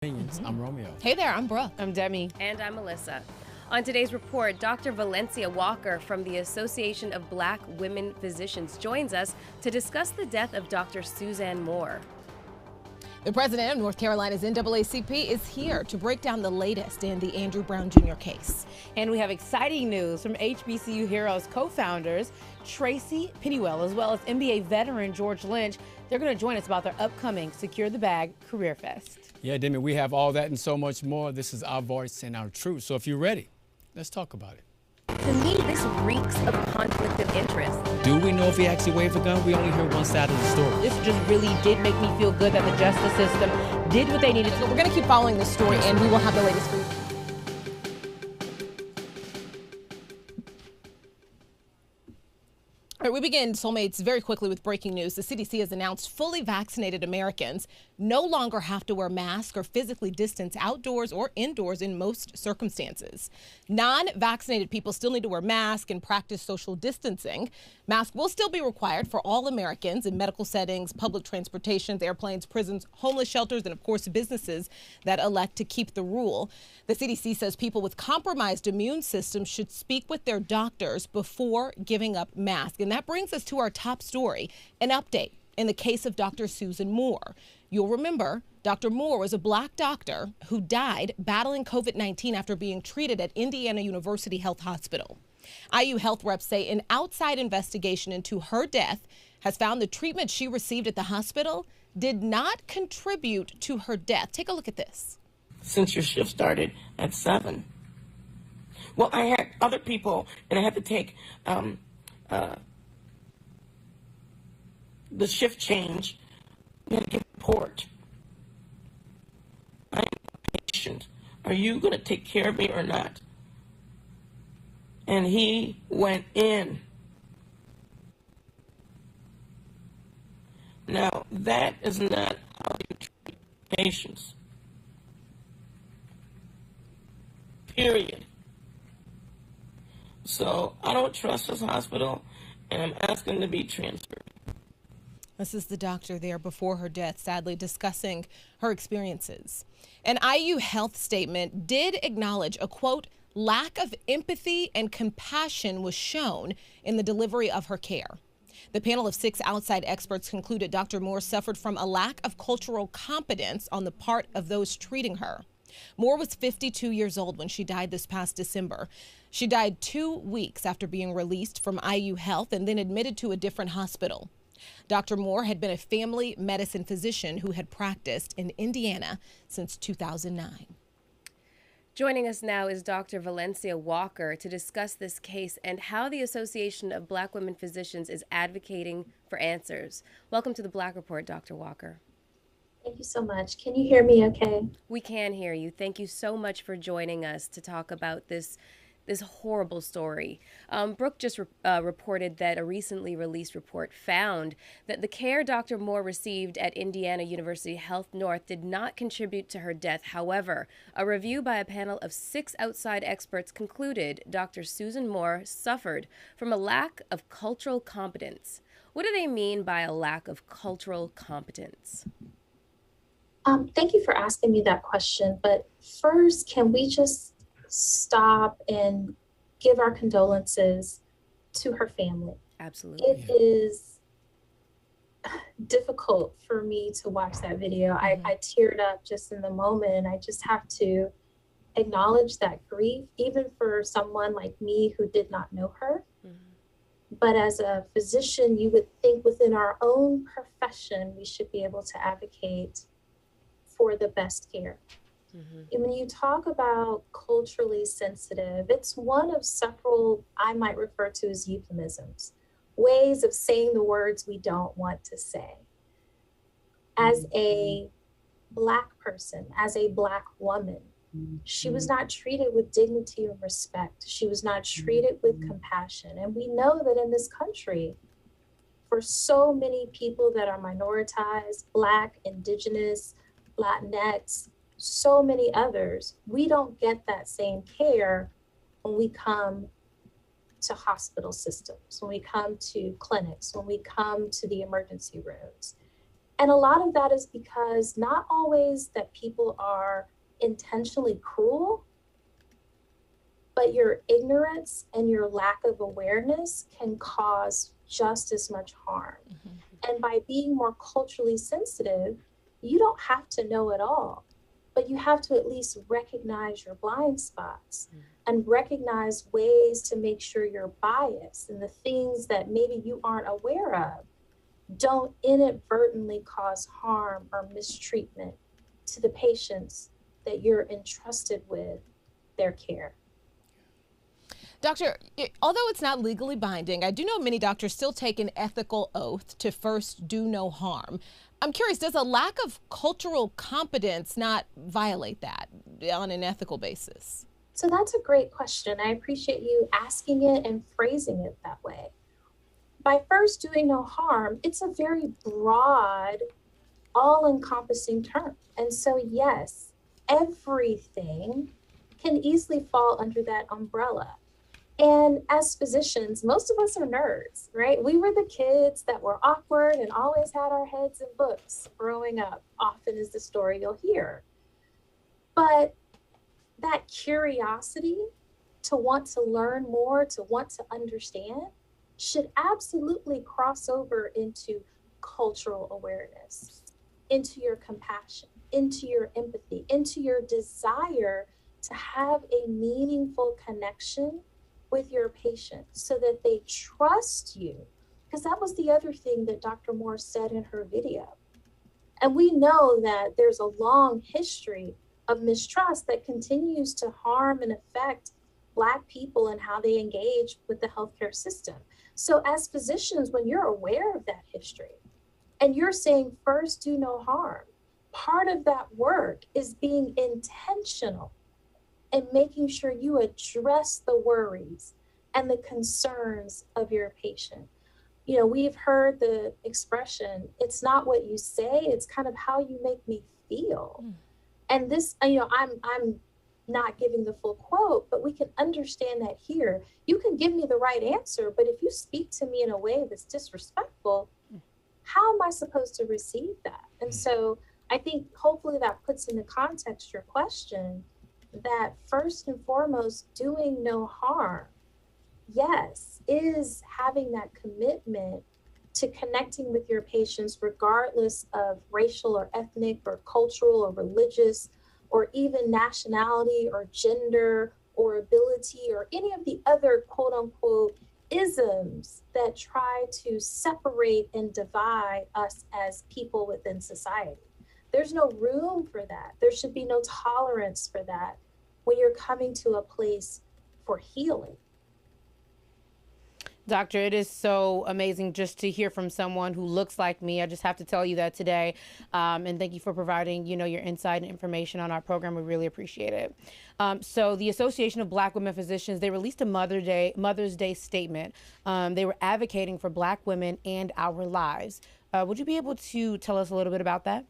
I'm Romeo. Hey there, I'm Brooke. I'm Demi. And I'm Melissa. On today's report, Dr. Valencia Walker from the Association of Black Women Physicians joins us to discuss the death of Dr. Suzanne Moore. The president of North Carolina's NAACP is here to break down the latest in the Andrew Brown Jr. case. And we have exciting news from HBCU Heroes co-founders Tracy Pennywell, as well as NBA veteran George Lynch. They're going to join us about their upcoming Secure the Bag Career Fest. Yeah, Demi, we have all that and so much more. This is our voice and our truth. So if you're ready, let's talk about it. To me, this reeks of conflict of interest. Do we know if he actually waved a gun? We only hear one side of the story. This just really did make me feel good that the justice system did what they needed to. We're going to keep following this story, and we will have the latest for you. All right, we begin, Soulmates, very quickly with breaking news. The CDC has announced fully vaccinated Americans no longer have to wear masks or physically distance outdoors or indoors in most circumstances. Non-vaccinated people still need to wear masks and practice social distancing. Masks will still be required for all Americans in medical settings, public transportation, airplanes, prisons, homeless shelters, and of course businesses that elect to keep the rule. The CDC says people with compromised immune systems should speak with their doctors before giving up masks. And that brings us to our top story, an update in the case of Dr. Susan Moore. You'll remember Dr. Moore was a black doctor who died battling COVID-19 after being treated at Indiana University Health Hospital. IU health reps say an outside investigation into her death has found the treatment she received at the hospital did not contribute to her death. Take a look at this. Since your shift started at 7. Well, I had other people, and I had to take the shift change. We had to get a report. I am a patient. Are you going to take care of me or not? And he went in. Now, that is not how you treat patients. Period. So I don't trust this hospital, and I'm asking to be transferred. This is the doctor there before her death, sadly discussing her experiences. An IU health statement did acknowledge a, quote, lack of empathy and compassion was shown in the delivery of her care. The panel of 6 outside experts concluded Dr. Moore suffered from a lack of cultural competence on the part of those treating her. Moore was 52 years old when she died this past December. She died 2 weeks after being released from IU Health and then admitted to a different hospital. Dr. Moore had been a family medicine physician who had practiced in Indiana since 2009. Joining us now is Dr. Valencia Walker to discuss this case and how the Association of Black Women Physicians is advocating for answers. Welcome to the Black Report, Dr. Walker. Thank you so much. Can you hear me okay? We can hear you. Thank you so much for joining us to talk about this horrible story. Brooke just reported that a recently released report found that the care Dr. Moore received at Indiana University Health North did not contribute to her death. However, a review by a panel of 6 outside experts concluded Dr. Susan Moore suffered from a lack of cultural competence. What do they mean by a lack of cultural competence? Thank you for asking me that question. But first, can we just stop and give our condolences to her family? Absolutely. It is difficult for me to watch that video. I teared up just in the moment, and I just have to acknowledge that grief, even for someone like me who did not know her. But as a physician, you would think within our own profession, we should be able to advocate for the best care. And when you talk about culturally sensitive, it's one of several I might refer to as euphemisms, ways of saying the words we don't want to say. As a Black person, as a Black woman, she was not treated with dignity and respect. She was not treated with compassion. And we know that in this country, for so many people that are minoritized, Black, Indigenous, Latinx, so many others, we don't get that same care when we come to hospital systems, when we come to clinics, when we come to the emergency rooms. And a lot of that is because not always that people are intentionally cruel, but your ignorance and your lack of awareness can cause just as much harm. And by being more culturally sensitive, you don't have to know it all, but you have to at least recognize your blind spots and recognize ways to make sure your bias and the things that maybe you aren't aware of don't inadvertently cause harm or mistreatment to the patients that you're entrusted with their care. Doctor, although it's not legally binding, I do know many doctors still take an ethical oath to first do no harm. I'm curious, does a lack of cultural competence not violate that on an ethical basis? So that's a great question. I appreciate you asking it and phrasing it that way. By first doing no harm, it's a very broad, all-encompassing term. And so yes, everything can easily fall under that umbrella. And as physicians, most of us are nerds, right? We were the kids that were awkward and always had our heads in books growing up, often is the story you'll hear. But that curiosity to want to learn more, to want to understand, should absolutely cross over into cultural awareness, into your compassion, into your empathy, into your desire to have a meaningful connection with your patient so that they trust you. Because that was the other thing that Dr. Moore said in her video. And we know that there's a long history of mistrust that continues to harm and affect Black people and how they engage with the healthcare system. So as physicians, when you're aware of that history and you're saying first do no harm, part of that work is being intentional and making sure you address the worries and the concerns of your patient. You know, we've heard the expression, it's not what you say, it's kind of how you make me feel. And this, you know, I'm not giving the full quote, but we can understand that here. You can give me the right answer, but if you speak to me in a way that's disrespectful, how am I supposed to receive that? And so I think hopefully that puts into context your question, that first and foremost, doing no harm, yes, is having that commitment to connecting with your patients regardless of racial or ethnic or cultural or religious or even nationality or gender or ability or any of the other quote unquote isms that try to separate and divide us as people within society. There's no room for that. There should be no tolerance for that when you're coming to a place for healing. Doctor, it is so amazing just to hear from someone who looks like me. I just have to tell you that today. And thank you for providing, you know, your insight and information on our program. We really appreciate it. So the Association of Black Women Physicians, they released a Mother's Day statement. They were advocating for Black women and our lives. Would you be able to tell us a little bit about that?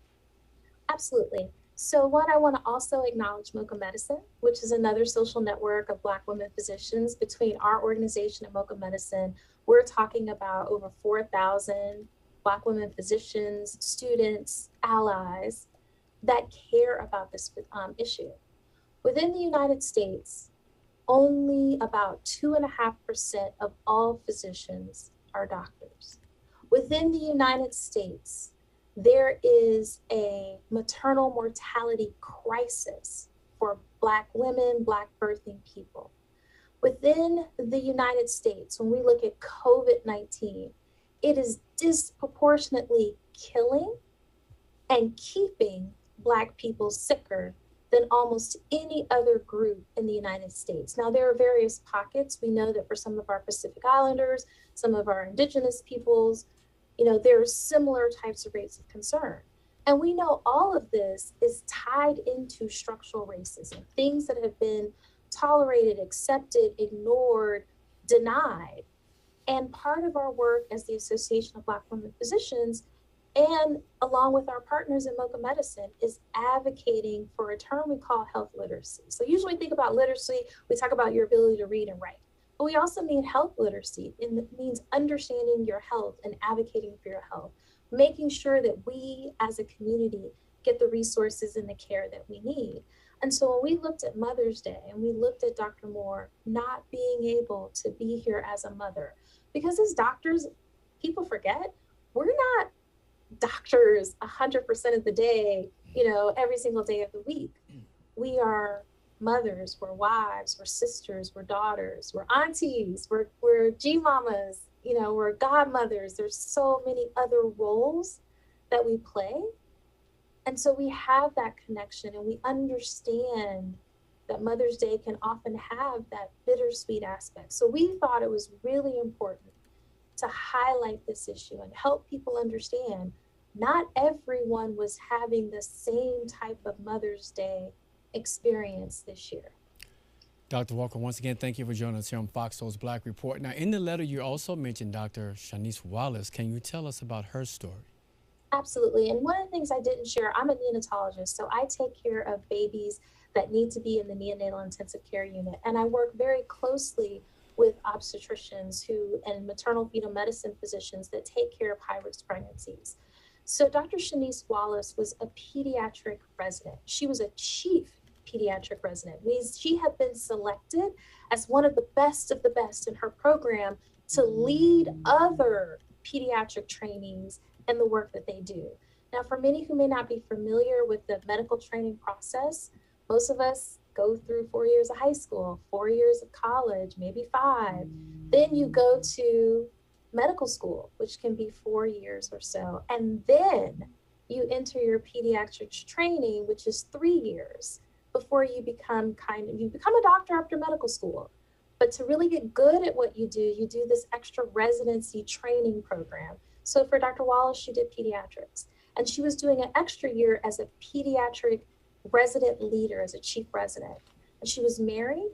Absolutely. So one, I want to also acknowledge Mocha Medicine, which is another social network of Black women physicians. Between our organization and Mocha Medicine, we're talking about over 4,000 Black women physicians, students, allies that care about this issue. Within the United States, only about 2.5% of all physicians are doctors. Within the United States, there is a maternal mortality crisis for Black women, Black birthing people. Within the United States, when we look at COVID-19, it is disproportionately killing and keeping Black people sicker than almost any other group in the United States. Now, there are various pockets. We know that for some of our Pacific Islanders, some of our indigenous peoples, you know, there are similar types of rates of concern. And we know all of this is tied into structural racism, things that have been tolerated, accepted, ignored, denied. And part of our work as the Association of Black Women Physicians, and along with our partners in Mocha Medicine, is advocating for a term we call health literacy. So usually we think about literacy, we talk about your ability to read and write. But we also mean health literacy. It means understanding your health and advocating for your health. making sure that we as a community get the resources and the care that we need. And so when we looked at Mother's Day and we looked at Dr. Moore not being able to be here as a mother, because as doctors, people forget, we're not doctors 100% of the day, every single day of the week. We are mothers, we're wives, we're sisters, we're daughters, we're aunties, we're G-mamas, we're godmothers. There's so many other roles that we play. And so we have that connection, and we understand that Mother's Day can often have that bittersweet aspect. So we thought it was really important to highlight this issue and help people understand not everyone was having the same type of Mother's Day experience this year. Dr. Walker, once again, thank you for joining us here on FOXSOUL's Black Report. Now, in the letter, you also mentioned Dr. Shanice Wallace. Can you tell us about her story? Absolutely. And one of the things I didn't share, I'm a neonatologist, so I take care of babies that need to be in the neonatal intensive care unit. And I work very closely with obstetricians and maternal fetal medicine physicians that take care of high-risk pregnancies. So Dr. Shanice Wallace was a pediatric resident. She was a chief pediatric resident. She had been selected as one of the best in her program to lead other pediatric trainees in the work that they do. Now, for many who may not be familiar with the medical training process, most of us go through 4 years of high school, 4 years of college, maybe 5. Then you go to medical school, which can be 4 years or so. And then you enter your pediatrics training, which is 3 years before you become a doctor after medical school. But to really get good at what you do this extra residency training program. So for Dr. Wallace, she did pediatrics, and she was doing an extra year as a pediatric resident leader, as a chief resident. And she was married,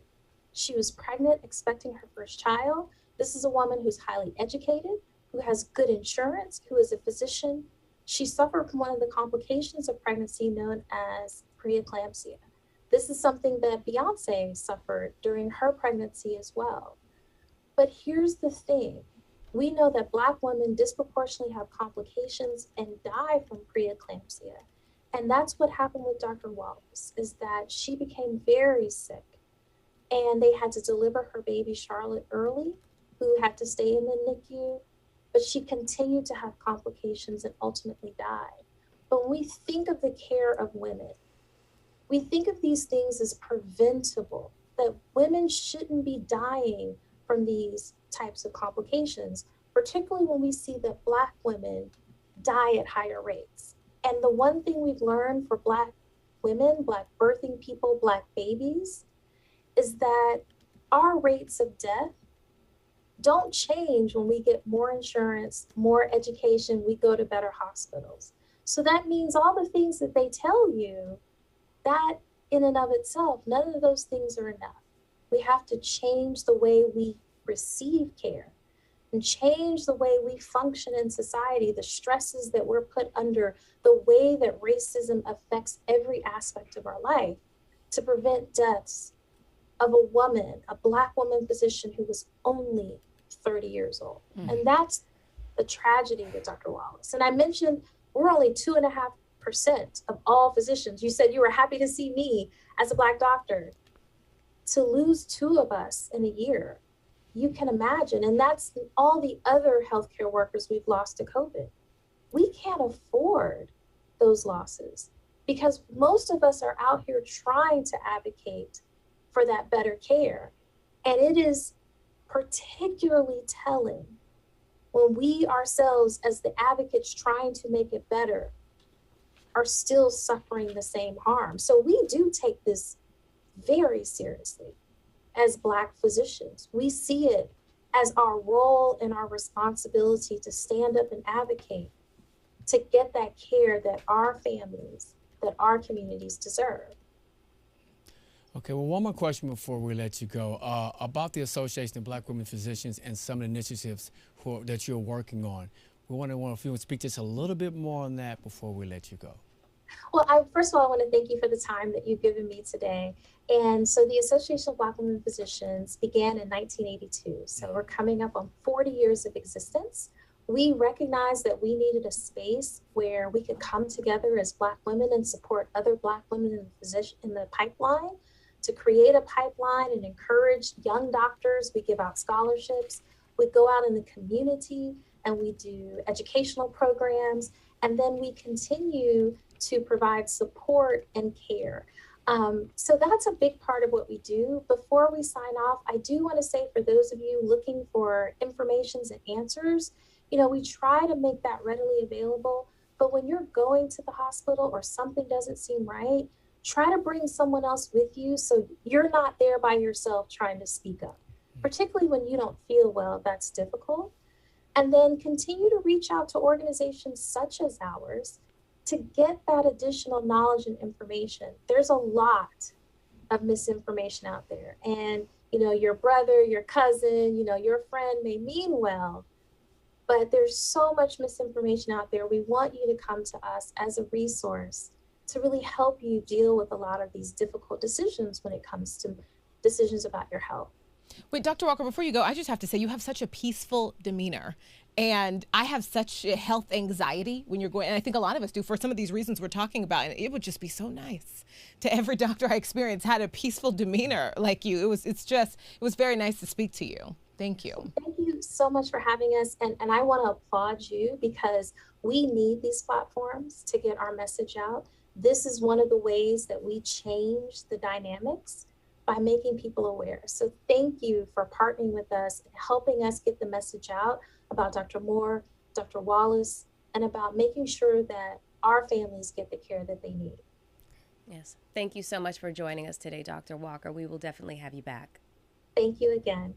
she was pregnant, expecting her first child. This is a woman who's highly educated, who has good insurance, who is a physician. She suffered from one of the complications of pregnancy known as preeclampsia. This is something that Beyonce suffered during her pregnancy as well. But here's the thing. We know that Black women disproportionately have complications and die from preeclampsia. And that's what happened with Dr. Wallace, is that she became very sick, and they had to deliver her baby Charlotte early, who had to stay in the NICU, but she continued to have complications and ultimately died. But when we think of the care of women, we think of these things as preventable, that women shouldn't be dying from these types of complications, particularly when we see that Black women die at higher rates. And the one thing we've learned for Black women, Black birthing people, Black babies, is that our rates of death don't change when we get more insurance, more education, we go to better hospitals. So that means all the things that they tell you, that in and of itself, none of those things are enough. We have to change the way we receive care and change the way we function in society, the stresses that we're put under, the way that racism affects every aspect of our life, to prevent deaths of a woman, a Black woman physician who was only 30 years old. And that's the tragedy with Dr. Wallace. And I mentioned we're only 2.5% of all physicians. You said you were happy to see me as a Black doctor. To lose 2 of us in a year, you can imagine. And that's all the other healthcare workers we've lost to COVID. We can't afford those losses because most of us are out here trying to advocate for that better care. And it is particularly telling when we ourselves, as the advocates trying to make it better, are still suffering the same harm. So we do take this very seriously as Black physicians. We see it as our role and our responsibility to stand up and advocate to get that care that our families, that our communities deserve. Okay, well, one more question before we let you go. About the Association of Black Women Physicians and some of the initiatives that you're working on. We want if you would speak just a little bit more on that before we let you go. Well, first of all, I want to thank you for the time that you've given me today. And so the Association of Black Women Physicians began in 1982. So we're coming up on 40 years of existence. we recognized that we needed a space where we could come together as Black women and support other Black women in the pipeline, to create a pipeline and encourage young doctors. We give out scholarships. We go out in the community and we do educational programs. And then we continue to provide support and care. So that's a big part of what we do. Before we sign off, I do want to say, for those of you looking for informations and answers, we try to make that readily available. But when you're going to the hospital or something doesn't seem right, try to bring someone else with you so you're not there by yourself trying to speak up, particularly when you don't feel well. That's difficult. And then continue to reach out to organizations such as ours to get that additional knowledge and information. There's a lot of misinformation out there. And, your brother, your cousin, your friend may mean well, but there's so much misinformation out there. We want you to come to us as a resource to really help you deal with a lot of these difficult decisions when it comes to decisions about your health. Wait, Dr. Walker, before you go, I just have to say you have such a peaceful demeanor. And I have such a health anxiety when you're going, and I think a lot of us do for some of these reasons we're talking about. And it would just be so nice to every doctor I experienced had a peaceful demeanor like you. It was very nice to speak to you. Thank you. Thank you so much for having us. And I want to applaud you, because we need these platforms to get our message out. This is one of the ways that we change the dynamics, by making people aware. So thank you for partnering with us and helping us get the message out about Dr. Moore, Dr. Wallace, and about making sure that our families get the care that they need. Yes. Thank you so much for joining us today, Dr. Walker. We will definitely have you back. Thank you again.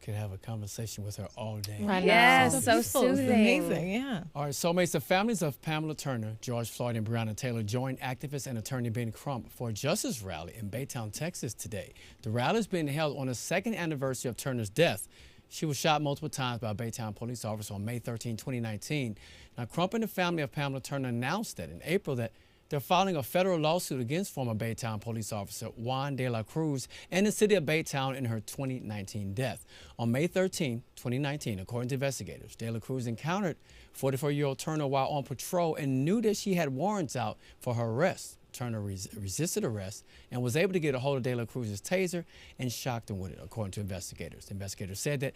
Could have a conversation with her all day. I know. Yes, so peaceful. soothing. It's amazing, yeah. All right, soulmates, the families of Pamela Turner, George Floyd, and Breonna Taylor joined activist and attorney Ben Crump for a justice rally in Baytown, Texas today. The rally is being held on the second anniversary of Turner's death. She was shot multiple times by a Baytown police officer on May 13, 2019. Now, Crump and the family of Pamela Turner announced that in April that they're filing a federal lawsuit against former Baytown police officer Juan de la Cruz and the city of Baytown in her 2019 death. On May 13, 2019, according to investigators, de la Cruz encountered 44-year-old Turner while on patrol and knew that she had warrants out for her arrest. Turner resisted arrest and was able to get a hold of de la Cruz's taser and shocked him with it, according to investigators. The investigators said that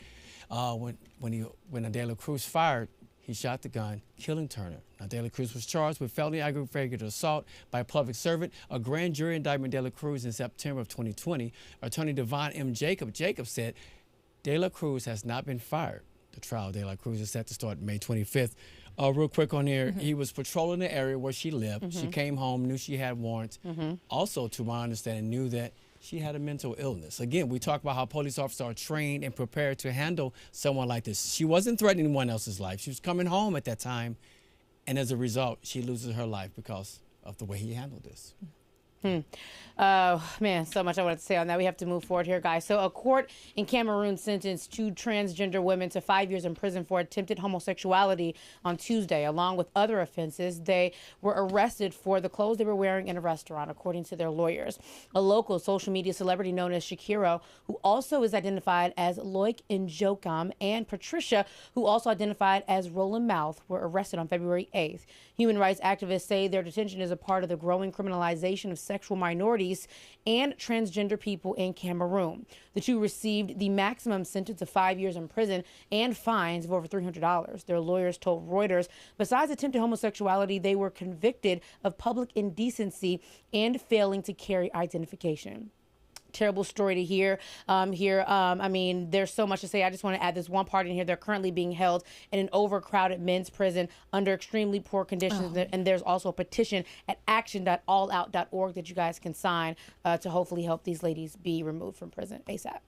when de la Cruz fired, he shot the gun, killing Turner. Now, de la Cruz was charged with felony aggravated assault by a public servant. A grand jury indictment de la Cruz in September of 2020. Attorney Devon M. Jacob said de la Cruz has not been fired. The trial of de la Cruz is set to start May 25th. Real quick on here, he was patrolling the area where she lived. She came home, knew she had warrants. Also, to my understanding, knew that she had a mental illness. Again, we talk about how police officers are trained and prepared to handle someone like this. She wasn't threatening anyone else's life. She was coming home at that time, and as a result, she loses her life because of the way he handled this. Man, so much I wanted to say on that. We have to move forward here, guys. So a court in Cameroon sentenced 2 transgender women to 5 years in prison for attempted homosexuality on Tuesday. Along with other offenses, they were arrested for the clothes they were wearing in a restaurant, according to their lawyers. A local social media celebrity known as Shakiro, who also is identified as Loic Njokam, and Patricia, who also identified as Roland Mouth, were arrested on February 8th. Human rights activists say their detention is a part of the growing criminalization of sexual minorities and transgender people in Cameroon. The 2 received the maximum sentence of 5 years in prison and fines of over $300. Their lawyers told Reuters, besides attempted homosexuality, they were convicted of public indecency and failing to carry identification. Terrible story to hear here. I mean, there's so much to say. I just want to add this one part in here. They're currently being held in an overcrowded men's prison under extremely poor conditions. And there's also a petition at action.allout.org that you guys can sign to hopefully help these ladies be removed from prison ASAP.